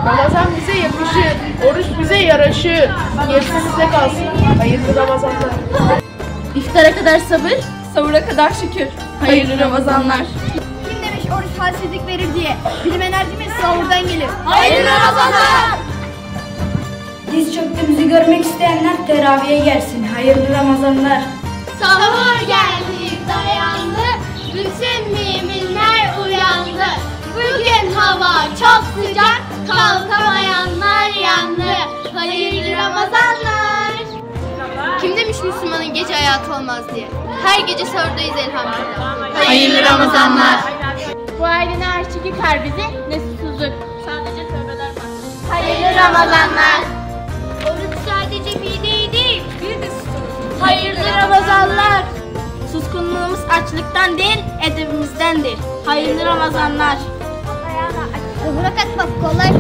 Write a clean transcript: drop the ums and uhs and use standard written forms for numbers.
Ramazan bize yakışır, oruç bize yaraşır. Gerisi size kalsın. Hayırlı Ramazanlar. İftara kadar sabır, sahura kadar şükür. Hayırlı Ramazanlar. Kim demiş oruç halsizlik verir diye? Bilim enerjimiz sahurdan gelir. Hayırlı Ramazanlar. Diz çöktüğümüzü görmek isteyenler teraviye gelsin. Hayırlı Ramazanlar. Sahur geldi dayandı, bütün müminler uyandı. Bugün hava çok sıcak, kalkamayanlar yandı. Hayırlı Ramazanlar. Kim demiş Müslümanın gece hayatı olmaz diye? Her gece sahurdayız elhamdülillah. Hayırlı Ramazanlar. Bu ailenin harçlık yıkar bizi, ne susuzluk. Sadece tövbeler var. Hayırlı Ramazanlar. Oruç sadece mideyi değil, bir de susuzluk. Hayırlı Ramazanlar. Suskunluğumuz açlıktan değil, edebimizdendir. Hayırlı Ramazanlar. Sahura kalkmak kolay.